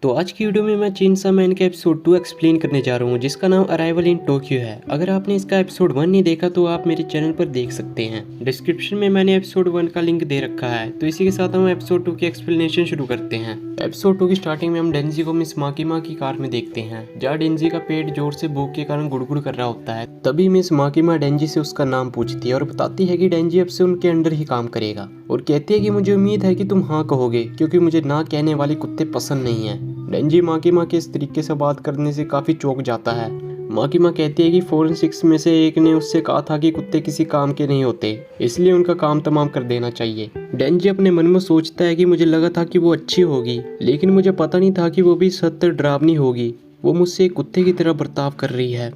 तो आज की वीडियो में मैं चेनसॉ मैन का एपिसोड 2 एक्सप्लेन करने जा रहा हूँ जिसका नाम अराइवल इन टोक्यो है। अगर आपने इसका एपिसोड 1 नहीं देखा तो आप मेरे चैनल पर देख सकते हैं। डिस्क्रिप्शन में मैंने एपिसोड 1 का लिंक दे रखा है। तो इसी के साथ हम एपिसोड 2 की एक्सप्लेनेशन शुरू करते हैं। एपिसोड 2 की स्टार्टिंग में हम डेंजी को मिस माकिमा की कार में देखते हैं जहाँ डेंजी का पेट जोर से भूख के कारण गुड़गुड़ कर रहा होता है। तभी मिस माकिमा डेंजी से उसका नाम पूछती है और बताती है कि डेंजी अब से उनके अंडर ही काम करेगा और कहती है कि मुझे उम्मीद है कि तुम हाँ कहोगे क्योंकि मुझे ना कहने वाले कुत्ते पसंद नहीं है। डेंजी माकिमा के इस तरीके से बात करने से काफी चौंक जाता है। माकिमा कहती है कि फोरेंसिक्स में से एक ने उससे कहा था कि कुत्ते किसी काम के नहीं होते, इसलिए उनका काम तमाम कर देना चाहिए। डेंजी अपने मन में सोचता है कि मुझे लगा था कि वो अच्छी होगी, लेकिन मुझे पता नहीं था कि वो भी सत्तर डरावनी होगी। वो मुझसे एक कुत्ते की तरह बर्ताव कर रही है।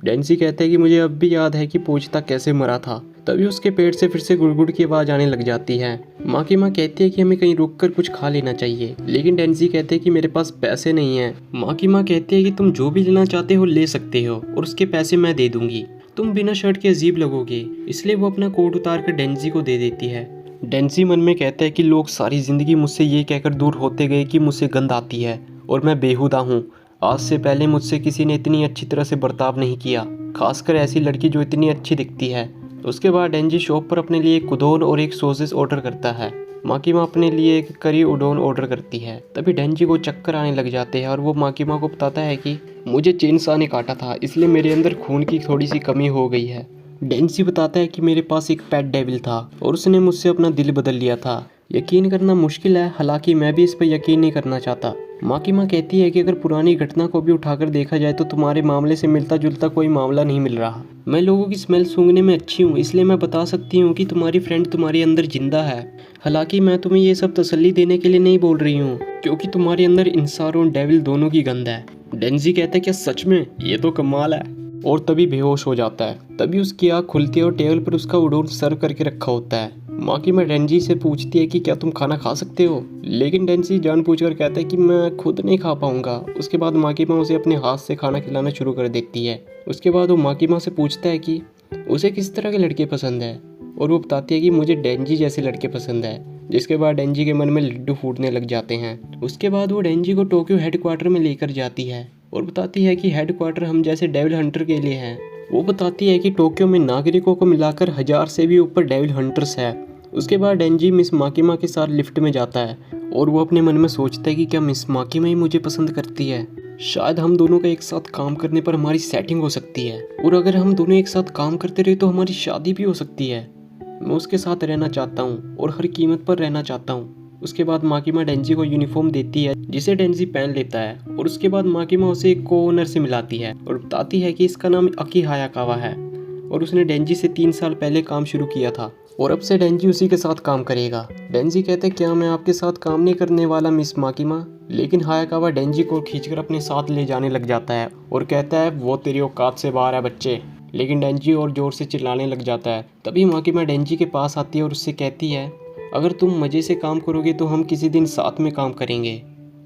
डेंजी कहता है कि मुझे अब भी याद है कि पोचिता कैसे मरा था। तभी उसके पेट से फिर से गुड़गुड़ की आवाज आने लग जाती है। माकिमा कहती है कि हमें कहीं रुककर कुछ खा लेना चाहिए, लेकिन डेंजी कहते हैं कि मेरे पास पैसे नहीं है। माकिमा कहती है कि तुम जो भी लेना चाहते हो ले सकते हो और उसके पैसे मैं दे दूंगी। तुम बिना शर्ट के अजीब लगोगे, इसलिए वो अपना कोट उतार कर डेंजी को दे देती है। डेंजी मन में कहता है कि लोग सारी जिंदगी मुझसे ये कहकर दूर होते गए कि मुझसे गंध आती है और मैं बेहुदा हूँ। आज से पहले मुझसे किसी ने इतनी अच्छी तरह से बर्ताव नहीं किया, खासकर ऐसी लड़की जो इतनी अच्छी दिखती है। उसके बाद डेंजी शॉप पर अपने लिए एक उडोन और एक सॉसेज ऑर्डर करता है। माकिमा अपने लिए एक करी उडोन ऑर्डर करती है। तभी डेंजी को चक्कर आने लग जाते हैं और वो माकिमा को बताता है कि मुझे चेनसॉ ने काटा था, इसलिए मेरे अंदर खून की थोड़ी सी कमी हो गई है। डेंजी बताता है कि मेरे पास एक पेट डेविल था और उसने मुझसे अपना दिल बदल लिया था। यकीन करना मुश्किल है, हालांकि मैं भी इस पर यकीन नहीं करना चाहता। माकिमा कहती है कि अगर पुरानी घटना को भी उठाकर देखा जाए तो तुम्हारे मामले से मिलता जुलता कोई मामला नहीं मिल रहा। मैं लोगों की स्मेल सूंघने में अच्छी हूँ, इसलिए मैं बता सकती हूँ कि तुम्हारी फ्रेंड तुम्हारे अंदर जिंदा है। हालांकि मैं तुम्हें ये सब तसल्ली देने के लिए नहीं बोल रही हूँ, क्योंकि तुम्हारे अंदर इंसान और डेविल दोनों की गंध है। डेंजी कहता है क्या सच में? ये तो कमाल है। और तभी बेहोश हो जाता है। तभी उसकी आँख खुलती है और टेबल पर उसका उडोन सर्व करके रखा होता है। माकिमा डेंजी से पूछती है कि क्या तुम खाना खा सकते हो, लेकिन डेंजी जानबूझकर कहता है कि मैं खुद नहीं खा पाऊंगा। उसके बाद माकिमा उसे अपने हाथ से खाना खिलाना शुरू कर देती है। उसके बाद वो माकिमा से पूछता है कि उसे किस तरह के लड़के पसंद है और वो बताती है कि मुझे डेंजी जैसे लड़के पसंद है। जिसके बाद डेंजी के मन में लड्डू फूटने लग जाते हैं। उसके बाद वो डेंजी को टोक्यो हेडक्वार्टर में लेकर जाती है और बताती है कि हेडक्वार्टर हम जैसे डेविल हंटर के लिए है। वो बताती है कि टोक्यो में नागरिकों को मिलाकर 1000 से भी ऊपर डेविल हंटर्स है। उसके बाद डेंजी मिस माकिमा के साथ लिफ्ट में जाता है और वो अपने मन में सोचता है कि क्या मिस माकिमा ही मुझे पसंद करती है। शायद हम दोनों का एक साथ काम करने पर हमारी सेटिंग हो सकती है और अगर हम दोनों एक साथ काम करते रहे तो हमारी शादी भी हो सकती है। मैं उसके साथ रहना चाहता हूँ और हर कीमत पर रहना चाहता हूँ। उसके बाद माकिमा डेंजी को यूनिफॉर्म देती है जिसे डेंजी पहन लेता है और उसके बाद माकिमा उसे एक को ओनर से मिलाती है और बताती है कि इसका नाम अकी हायाकावा है और उसने डेंजी से 3 साल पहले काम शुरू किया था और अब से डेंजी उसी के साथ काम करेगा। डेंजी कहते क्या मैं आपके साथ काम नहीं करने वाला मिस माकिमा, लेकिन हायाकावा डेंजी को खींचकर अपने साथ ले जाने लग जाता है और कहता है वो तेरी औकात से बाहर है बच्चे। लेकिन डेंजी और जोर से चिल्लाने लग जाता है। तभी माकिमा डेंजी के पास आती है और उससे कहती है अगर तुम मज़े से काम करोगे तो हम किसी दिन साथ में काम करेंगे,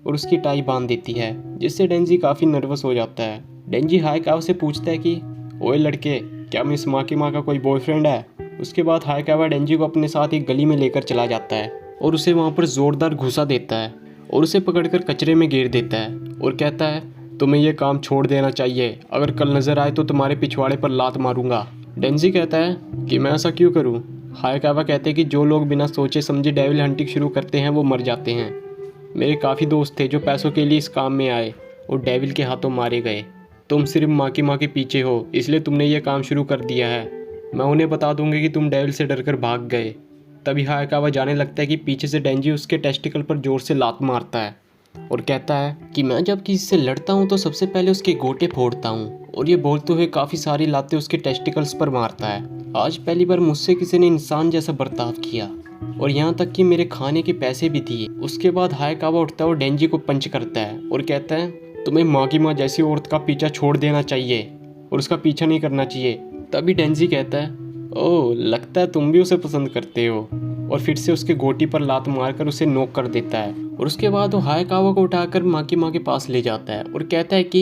और उसकी टाई बांध देती है जिससे डेंजी काफ़ी नर्वस हो जाता है। डेंजी हायाकावा से पूछता है कि ओए लड़के, क्या मिस माकिमा का कोई बॉयफ्रेंड है? उसके बाद हायाकावा डेंजी को अपने साथ एक गली में लेकर चला जाता है और उसे वहाँ पर ज़ोरदार घुसा देता है और उसे पकड़कर कचरे में गिर देता है और कहता है तुम्हें यह काम छोड़ देना चाहिए, अगर कल नज़र आए तो तुम्हारे पिछवाड़े पर लात मारूंगा। डेंजी कहता है कि मैं ऐसा क्यों करूं? हायाकावा कहते हैं कि जो लोग बिना सोचे समझे डेविल हंटिंग शुरू करते हैं वो मर जाते हैं। मेरे काफ़ी दोस्त थे जो पैसों के लिए इस काम में आए और डेविल के हाथों मारे गए। तुम सिर्फ माकिमा के पीछे हो, इसलिए तुमने ये काम शुरू कर दिया है। मैं उन्हें बता दूंगी कि तुम डेविल से डरकर भाग गए। तभी हायाकावा जाने लगता है कि पीछे से डेंजी उसके टेस्टिकल पर जोर से लात मारता है और कहता है कि मैं जब किसी से लड़ता हूँ तो सबसे पहले उसके गोटे फोड़ता हूँ, और ये बोलते हुए काफ़ी सारी लातें उसके टेस्टिकल्स पर मारता है। आज पहली बार मुझसे किसी ने इंसान जैसा बर्ताव किया और यहाँ तक कि मेरे खाने के पैसे भी दिए। उसके बाद हायाकावा उठता है और डेंजी को पंच करता है और कहता है तुम्हें माकिमा जैसी औरत का पीछा छोड़ देना चाहिए और उसका पीछा नहीं करना चाहिए। तभी डेंजी कहता है ओह लगता है तुम भी उसे पसंद करते हो, और फिर से उसके गोटी पर लात मारकर उसे नोक कर देता है। और उसके बाद वो हायाकावा को उठाकर माकिमा के पास ले जाता है और कहता है कि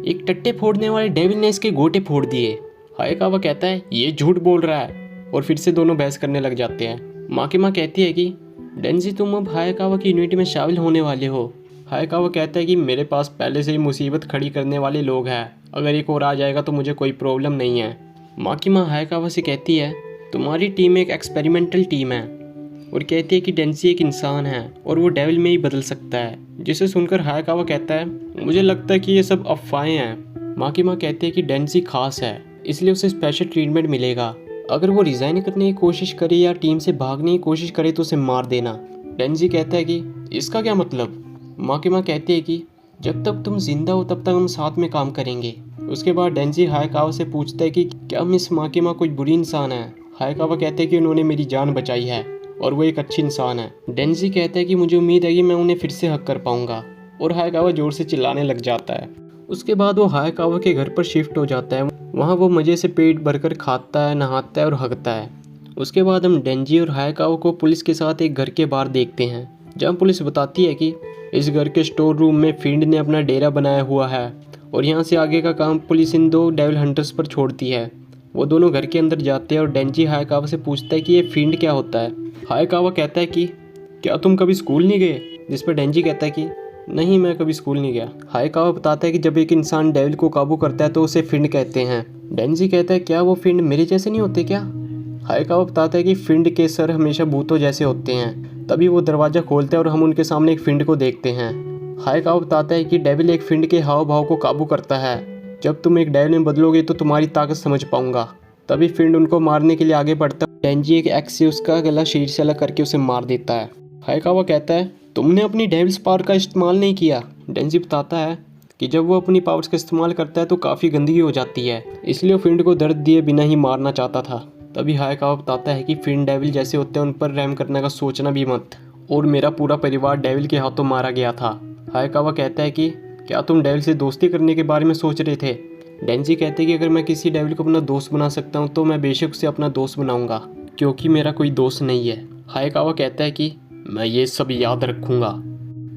एक टट्टे फोड़ने वाले डेविल ने इसके गोटे फोड़ दिए। हायाकावा कहता है ये झूठ बोल रहा है और फिर से दोनों बहस करने लग जाते हैं। माकिमा कहती है कि डेंजी तुम अब हायाकावा की यूनिटी में शामिल होने वाले हो। हायकावा कहता है कि मेरे पास पहले से ही मुसीबत खड़ी करने वाले लोग हैं, अगर एक और आ जाएगा तो मुझे कोई प्रॉब्लम नहीं है। माकिमा हायकावा से कहती है तुम्हारी टीम एक एक्सपेरिमेंटल टीम है, और कहती है कि डेंजी एक इंसान है और वो डेविल में ही बदल सकता है। जिसे सुनकर हायकावा कहता है मुझे लगता है कि ये सब अफवाहें हैं। माकिमा कहती है कि डेंजी खास है, इसलिए उसे स्पेशल ट्रीटमेंट मिलेगा। अगर वो रिज़ाइन करने की कोशिश करे या टीम से भागने की कोशिश करे तो उसे मार देना। डेंजी कहता है कि इसका क्या मतलब? माकिमा कहती है कि जब तक तुम जिंदा हो तब तक हम साथ में काम करेंगे। उसके बाद डेंजी हायकावा से पूछता है कि क्या मिस माकिमा कोई बुरी इंसान है? हायकावा कहते हैं कि उन्होंने मेरी जान बचाई है और वो एक अच्छी इंसान है। डेंजी कहता है कि मुझे उम्मीद है कि मैं उन्हें फिर से हक कर पाऊंगा, और हायकावा जोर से चिल्लाने लग जाता है। उसके बाद वो हायकावा के घर पर शिफ्ट हो जाता है। वहाँ वो मज़े से पेट भरकर खाता है, नहाता है और हगता है। उसके बाद हम डेंजी और हायकावा को पुलिस के साथ एक घर के बाहर देखते हैं, जहाँ पुलिस बताती है कि इस घर के स्टोर रूम में फिंड ने अपना डेरा बनाया हुआ है, और यहाँ से आगे का काम पुलिस इन दो डेविल हंटर्स पर छोड़ती है। वो दोनों घर के अंदर जाते हैं और डेंजी हायकावा से पूछता है कि ये फिंड क्या होता है। हायकावा कहता है कि क्या तुम कभी स्कूल नहीं गए? जिस पर डेंजी कहता है कि नहीं, मैं कभी स्कूल नहीं गया। हायकावा बताता है कि जब एक इंसान डेविल को काबू करता है तो उसे फिंड कहते हैं। डेंजी कहता है क्या वो फिंड मेरे जैसे नहीं होते क्या? हायकावा बताता है कि फिंड के सर हमेशा भूतों जैसे होते हैं। तभी वो दरवाज़ा खोलते हैं और हम उनके सामने एक फिंड को देखते हैं। हायकावा बताता है कि डेविल एक फिंड के हाव भाव को काबू करता है। जब तुम एक डेविल में बदलोगे तो तुम्हारी ताकत समझ पाऊंगा। तभी फिंड उनको मारने के लिए आगे बढ़ता है। डेंजी एक एक्स से उसका गला शरीर से अलग करके उसे मार देता है। हायकावा कहता है तुमने अपनी डेविल्स पावर का इस्तेमाल नहीं किया। डेंजी बताता है कि जब वो अपनी पावर्स का इस्तेमाल करता है तो काफ़ी गंदगी हो जाती है, इसलिए वो फिंड को दर्द दिए बिना ही मारना चाहता था। तभी हायकावा बताता है कि फिंड डेविल जैसे होते हैं उन पर रहम करने का सोचना भी मत, और मेरा पूरा परिवार डेविल के हाथों मारा गया था। हायकावा कहता है कि क्या तुम डेविल से दोस्ती करने के बारे में सोच रहे थे? डेंजी कहते हैं कि अगर मैं किसी डेविल को अपना दोस्त बना सकता हूँ तो मैं बेशक उसे अपना दोस्त बनाऊंगा, क्योंकि मेरा कोई दोस्त नहीं है। हायकावा कहता है कि मैं ये सब याद रखूंगा,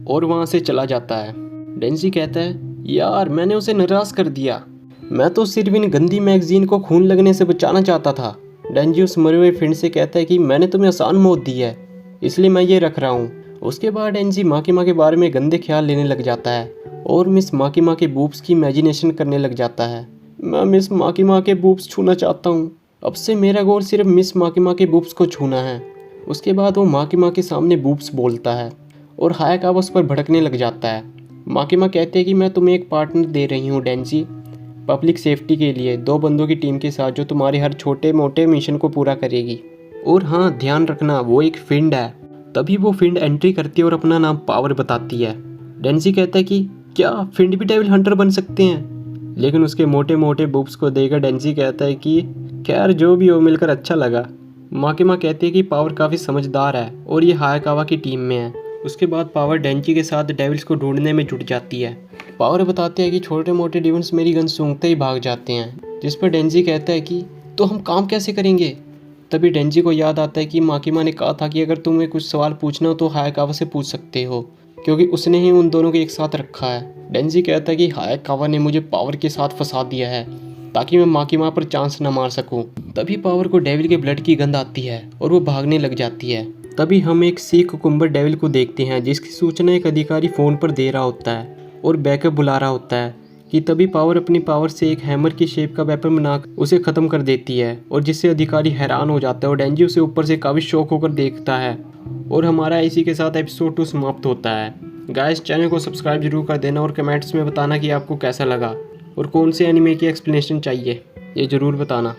और वहाँ से चला जाता है। डेंजी कहता है यार मैंने उसे नाराज़ कर दिया, मैं तो सिर्फ इन गंदी मैगजीन को खून लगने से बचाना चाहता था। डेंजी उस मरे हुए फिंड से कहता है कि मैंने तुम्हें आसान मौत दी है, इसलिए मैं ये रख रहा हूँ। उसके बाद डेंजी माकिमा के बारे में गंदे ख्याल लेने लग जाता है और मिस माकिमा के बूब्स की इमेजिनेशन करने लग जाता है। मैं मिस माकिमा के बूब्स छूना चाहता हूँ, अब से मेरा गोल सिर्फ मिस माकिमा के बूब्स को छूना है। उसके बाद वो माकिमा के सामने बूब्स बोलता है और हायकावा उस पर भड़कने लग जाता है। माकिमा कहते हैं कि मैं तुम्हें एक पार्टनर दे रही हूँ डेंजी, पब्लिक सेफ्टी के लिए 2 बंदों की टीम के साथ, जो तुम्हारे हर छोटे मोटे मिशन को पूरा करेगी। और हाँ, ध्यान रखना वो एक फिंड है। तभी वो फिंड एंट्री करती है और अपना नाम पावर बताती है। डेंजी कहता है कि क्या फिंड भी डेविल हंटर बन सकते हैं? लेकिन उसके मोटे मोटे बूब्स को देखकर डेंजी कहता है कि खैर जो भी हो, मिलकर अच्छा लगा। माकिमा कहती है कि पावर काफ़ी समझदार है और ये हायकावा की टीम में है। उसके बाद पावर डेंजी के साथ डेविल्स को ढूंढने में जुट जाती है। पावर बताते हैं कि छोटे मोटे डिमंस मेरी गन सूंघते ही भाग जाते हैं, जिस पर डेंजी कहता है कि तो हम काम कैसे करेंगे? तभी डेंजी को याद आता है कि माकिमा ने कहा था कि अगर तुम्हें कुछ सवाल पूछना हो तो हायकावा से पूछ सकते हो, क्योंकि उसने ही उन दोनों को एक साथ रखा है। डेंजी कहता है कि हायकावा ने मुझे पावर के साथ फंसा दिया है ताकि मैं माकिमा पर चांस न मार सकूं। तभी पावर को डेविल के ब्लड की गंध आती है और वो भागने लग जाती है। तभी हम एक सी कुकुम्बर डेविल को देखते हैं, जिसकी सूचना एक अधिकारी फ़ोन पर दे रहा होता है और बैकअप बुला रहा होता है कि तभी पावर अपनी पावर से एक हैमर की शेप का वेपन बनाकर उसे ख़त्म कर देती है, और जिससे अधिकारी हैरान हो जाता है और डेंजी उसे ऊपर से काफ़ी शौक होकर देखता है। और हमारा इसी के साथ एपिसोड 2 समाप्त होता है। गाइस, चैनल को सब्सक्राइब जरूर कर देना और कमेंट्स में बताना कि आपको कैसा लगा और कौन से एनिमे की एक्सप्लेनेशन चाहिए, ये ज़रूर बताना।